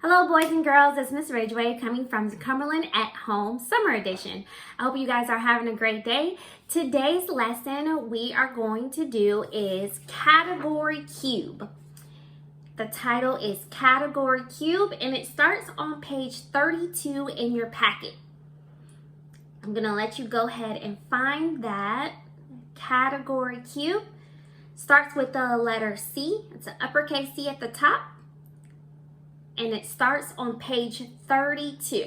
Hello boys and girls, it's Miss Ridgeway coming from Cumberland at Home Summer Edition. I hope you guys are having a great day. Today's lesson we are going to do is Category Cube. The title is Category Cube and it starts on page 32 in your packet. I'm going to let you go ahead and find that. Category Cube starts with the letter C. It's an uppercase C at the top. And it starts on page 32.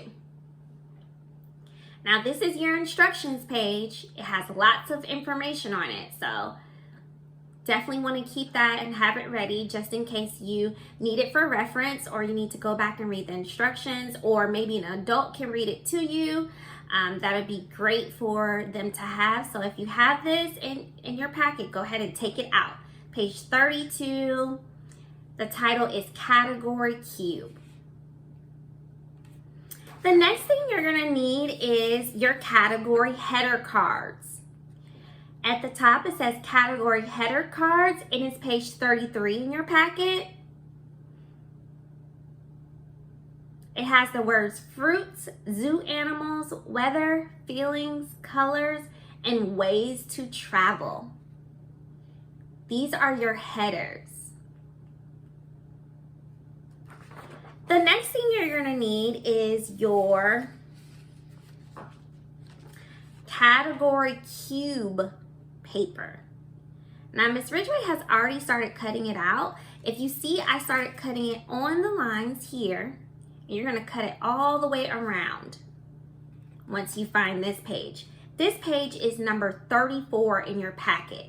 Now this is your instructions page. It has lots of information on it, so definitely want to keep that and have it ready just in case you need it for reference or you need to go back and read the instructions, or maybe an adult can read it to you. That would be great for them to have. So if you have this in your packet, go ahead and take it out. Page 32. The title is Category Cube. The next thing you're going to need is your category header cards. At the top it says Category Header Cards and it's page 33 in your packet. It has the words fruits, zoo animals, weather, feelings, colors, and ways to travel. These are your headers. The next thing you're going to need is your category cube paper. Now, Miss Ridgeway has already started cutting it out. If you see, I started cutting it on the lines here. And you're going to cut it all the way around once you find this page. This page is number 34 in your packet.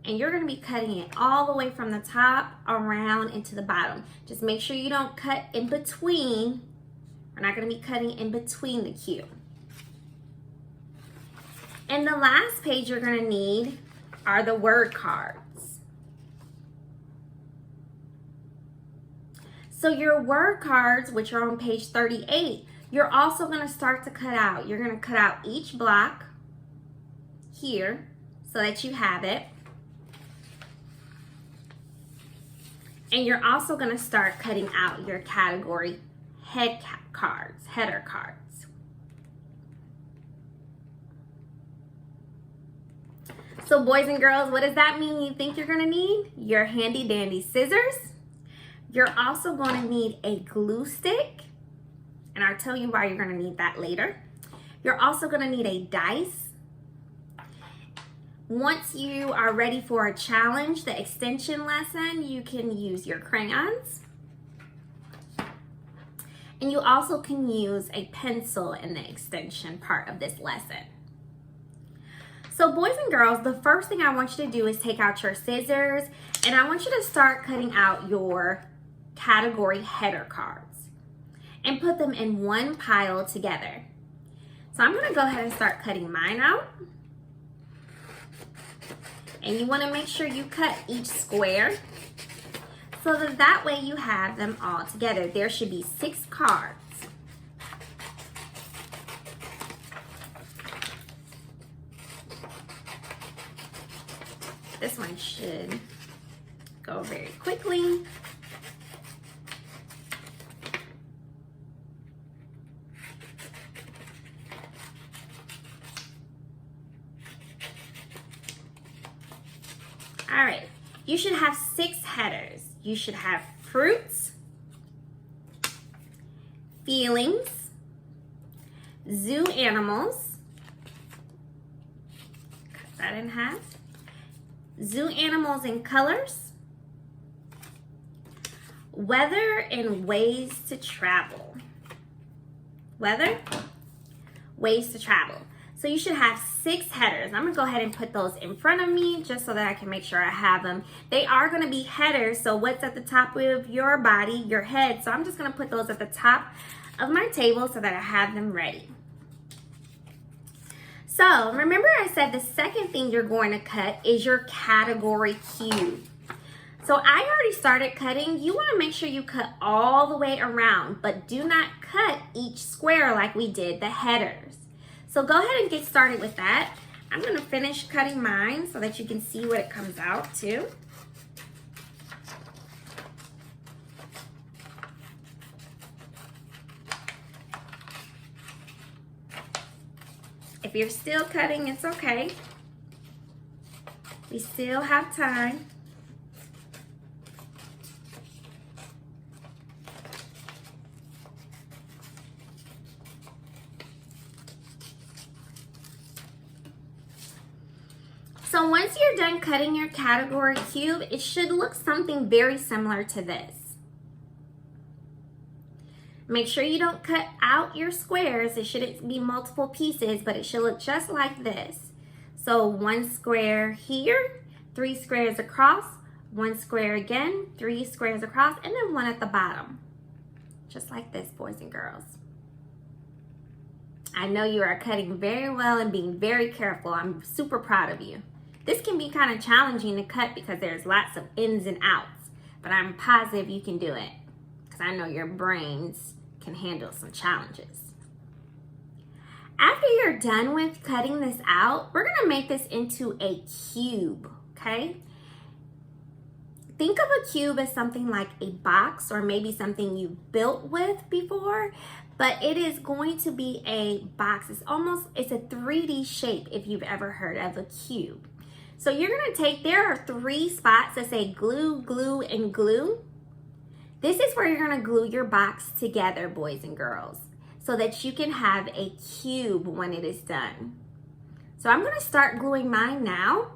And you're going to be cutting it all the way from the top around into the bottom. Just make sure you don't cut in between. We're not going to be cutting in between the cube. And the last page you're going to need are the word cards. So your word cards, which are on page 38, you're also going to start to cut out. You're going to cut out each block here so that you have it. And you're also going to start cutting out your category header cards. So boys and girls, what does that mean you think you're going to need? Your handy dandy scissors. You're also going to need a glue stick. And I'll tell you why you're going to need that later. You're also going to need a dice. Once you are ready for a challenge, the extension lesson, you can use your crayons. And you also can use a pencil in the extension part of this lesson. So boys and girls, the first thing I want you to do is take out your scissors and I want you to start cutting out your category header cards and put them in one pile together. So I'm going to go ahead and start cutting mine out. And you want to make sure you cut each square so that way you have them all together. There should be 6 cards. This one should go very quickly. All right, you should have 6 headers. You should have fruits, feelings, zoo animals, cut that in half, zoo animals and colors, weather and ways to travel. Weather, ways to travel. So you should have 6 headers. I'm going to go ahead and put those in front of me just so that I can make sure I have them. They are going to be headers, so what's at the top of your body, your head. So I'm just going to put those at the top of my table so that I have them ready. So remember I said the second thing you're going to cut is your category cube. So I already started cutting. You want to make sure you cut all the way around, but do not cut each square like we did the headers. So go ahead and get started with that. I'm going to finish cutting mine so that you can see what it comes out to. If you're still cutting, it's okay. We still have time. So once you're done cutting your category cube, it should look something very similar to this. Make sure you don't cut out your squares. It shouldn't be multiple pieces, but it should look just like this. So one square here, 3 squares across, 1 square again, 3 squares across, and then 1 at the bottom. Just like this, boys and girls. I know you are cutting very well and being very careful. I'm super proud of you. This can be kind of challenging to cut because there's lots of ins and outs, but I'm positive you can do it because I know your brains can handle some challenges. After you're done with cutting this out, we're gonna make this into a cube, okay? Think of a cube as something like a box or maybe something you built with before, but it is going to be a box. It's a 3D shape if you've ever heard of a cube. So you're gonna take, there are 3 spots that say glue, glue, and glue. This is where you're gonna glue your box together, boys and girls, so that you can have a cube when it is done. So I'm gonna start gluing mine now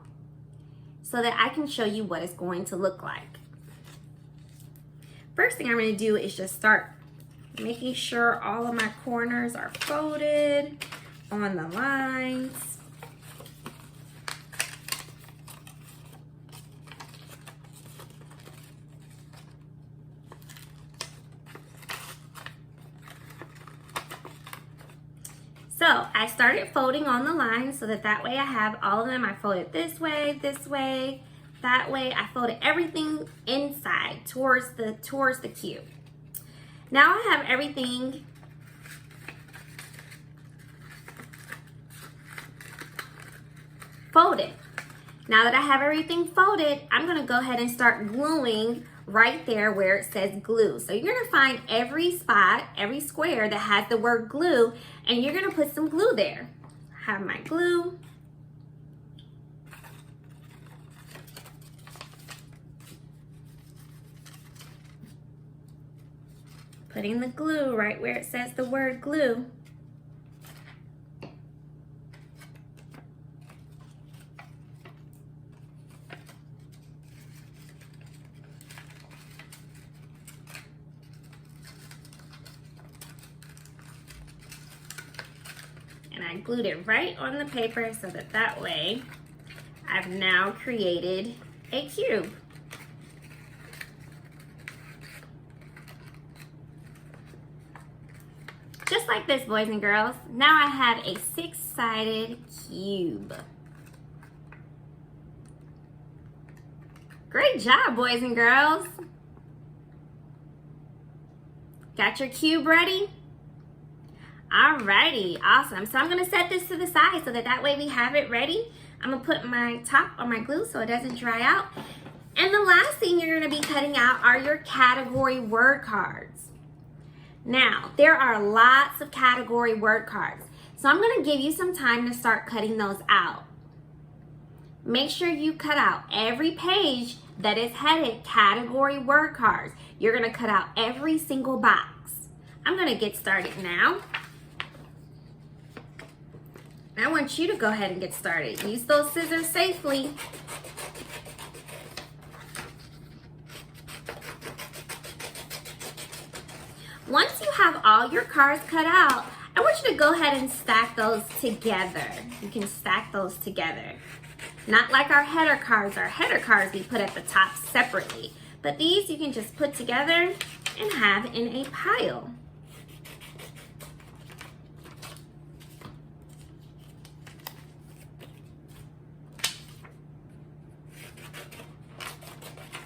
so that I can show you what it's going to look like. First thing I'm gonna do is just start making sure all of my corners are folded on the lines. So I started folding on the line so that way I have all of them. I folded this way, that way. I folded everything inside towards the cube. Now I have everything folded. Now that I have everything folded, I'm gonna go ahead and start gluing right there where it says glue. So you're gonna find every spot, every square that has the word glue, and you're gonna put some glue there. I have my glue. Putting the glue right where it says the word glue. And I glued it right on the paper so that way I've now created a cube. Just like this, boys and girls. Now I have a 6-sided cube. Great job, boys and girls. Got your cube ready? Alrighty, awesome. So I'm gonna set this to the side so that way we have it ready. I'm gonna put my top on my glue so it doesn't dry out. And the last thing you're gonna be cutting out are your category word cards. Now, there are lots of category word cards. So I'm gonna give you some time to start cutting those out. Make sure you cut out every page that is headed category word cards. You're gonna cut out every single box. I'm gonna get started now. I want you to go ahead and get started. Use those scissors safely. Once you have all your cards cut out, I want you to go ahead and stack those together. You can stack those together. Not like our header cards. Our header cards we put at the top separately. But these you can just put together and have in a pile.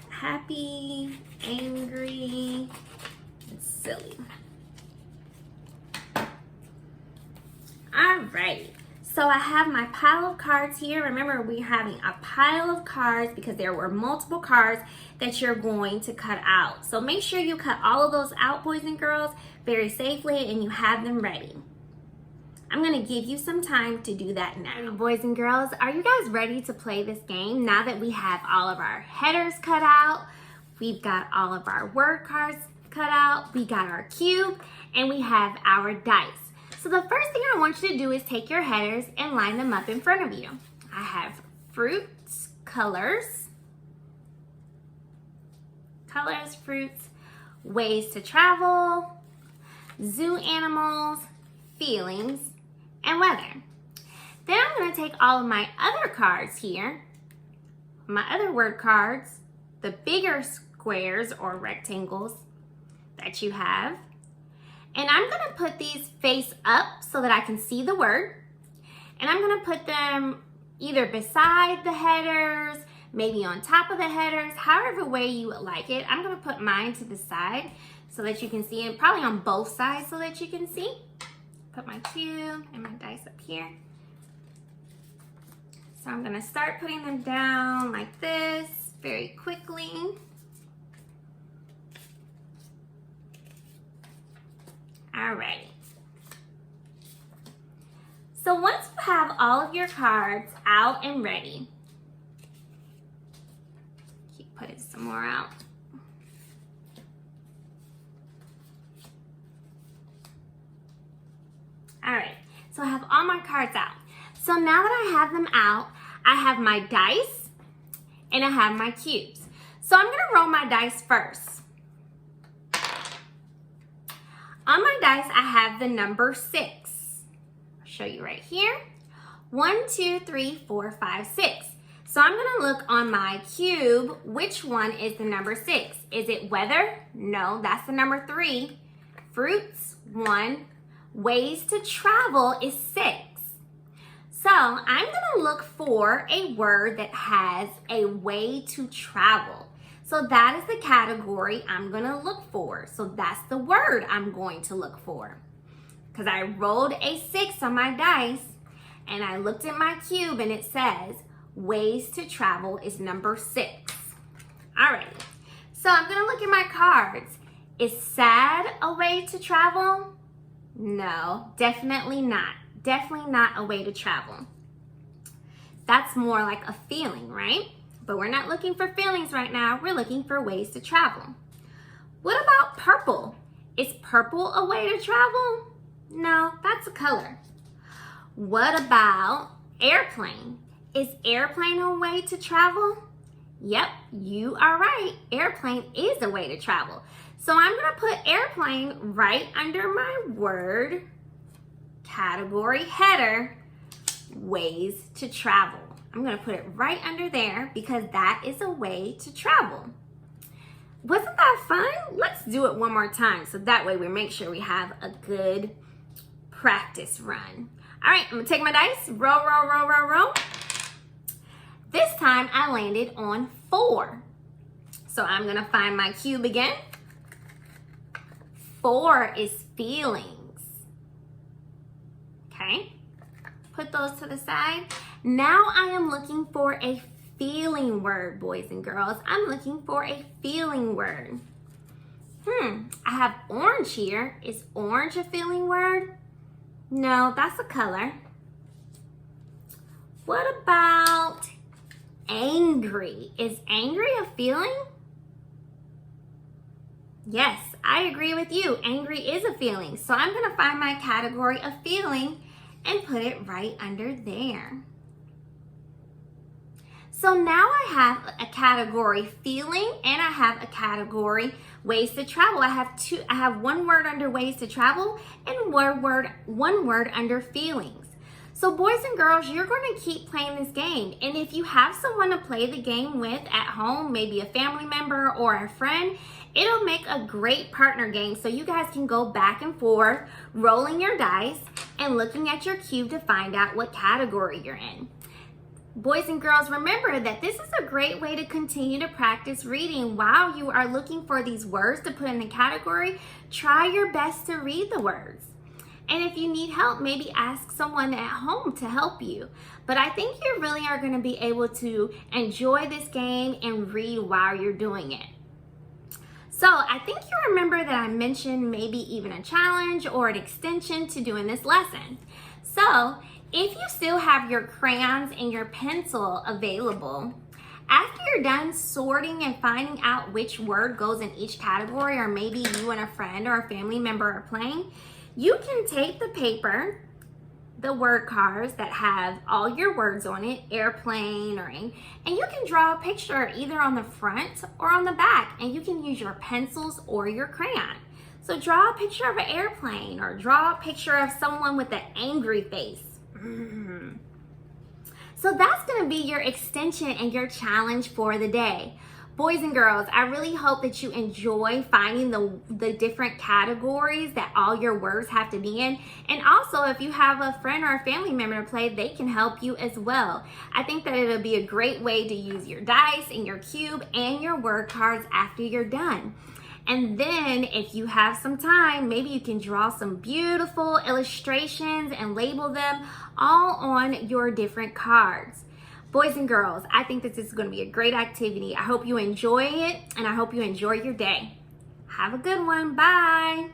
Happy, angry, and silly. Alright, so I have my pile of cards here. Remember, we're having a pile of cards because there were multiple cards that you're going to cut out. So make sure you cut all of those out, boys and girls, very safely, and you have them ready. I'm gonna give you some time to do that now. Boys and girls, are you guys ready to play this game now that we have all of our headers cut out, we've got all of our word cards cut out, we got our cube, and we have our dice. So the first thing I want you to do is take your headers and line them up in front of you. I have fruits, colors, fruits, ways to travel, zoo animals, feelings, and weather. Then I'm going to take all of my other cards here, my other word cards, the bigger squares or rectangles that you have, and I'm going to put these face up so that I can see the word, and I'm going to put them either beside the headers, maybe on top of the headers, however way you would like it. I'm going to put mine to the side so that you can see it, probably on both sides so that you can see. Put my cube and my dice up here. So I'm going to start putting them down like this very quickly. Alrighty. So once you have all of your cards out and ready, keep putting some more out. Alright, so I have all my cards out. So now that I have them out, I have my dice and I have my cubes. So I'm going to roll my dice first. On my dice, I have the number 6. I'll show you right here. 1, 2, 3, 4, 5, 6. So I'm going to look on my cube. Which one is the number 6? Is it weather? No, that's the number 3. Fruits, 1. Ways to travel is 6. So I'm going to look for a word that has a way to travel. So that is the category I'm going to look for. So that's the word I'm going to look for. Because I rolled a 6 on my dice and I looked at my cube and it says ways to travel is number 6. Alright, so I'm going to look at my cards. Is sad a way to travel? No, definitely not. Definitely not a way to travel. That's more like a feeling, right? But we're not looking for feelings right now. We're looking for ways to travel. What about purple? Is purple a way to travel? No, that's a color. What about airplane? Is airplane a way to travel? Yep, you are right. Airplane is a way to travel. So I'm going to put airplane right under my word category header, ways to travel. I'm going to put it right under there because that is a way to travel. Wasn't that fun? Let's do it one more time so that way we make sure we have a good practice run. All right, I'm going to take my dice, roll, roll, roll, roll, roll. This time I landed on 4. So I'm going to find my cube again. 4 is feelings. Okay, put those to the side. Now I am looking for a feeling word, boys and girls. I'm looking for a feeling word. I have orange here. Is orange a feeling word? No, that's a color. What about angry? Is angry a feeling? Yes, I agree with you. Angry is a feeling. So I'm going to find my category of feeling and put it right under there. So now I have a category feeling and I have a category ways to travel. I have one word under ways to travel and one word under feelings. So boys and girls, you're going to keep playing this game. And if you have someone to play the game with at home, maybe a family member or a friend, it'll make a great partner game so you guys can go back and forth, rolling your dice and looking at your cube to find out what category you're in. Boys and girls, remember that this is a great way to continue to practice reading while you are looking for these words to put in the category. Try your best to read the words. And if you need help, maybe ask someone at home to help you. But I think you really are going to be able to enjoy this game and read while you're doing it. So I think you remember that I mentioned maybe even a challenge or an extension to doing this lesson. So if you still have your crayons and your pencil available, after you're done sorting and finding out which word goes in each category, or maybe you and a friend or a family member are playing, you can take the paper, the word cards that have all your words on it, airplane or and you can draw a picture either on the front or on the back, and you can use your pencils or your crayon. So draw a picture of an airplane or draw a picture of someone with an angry face. So that's going to be your extension and your challenge for the day. Boys and girls, I really hope that you enjoy finding the different categories that all your words have to be in. And also, if you have a friend or a family member to play, they can help you as well. I think that it'll be a great way to use your dice and your cube and your word cards after you're done. And then if you have some time, maybe you can draw some beautiful illustrations and label them all on your different cards. Boys and girls, I think that this is going to be a great activity. I hope you enjoy it, and I hope you enjoy your day. Have a good one. Bye.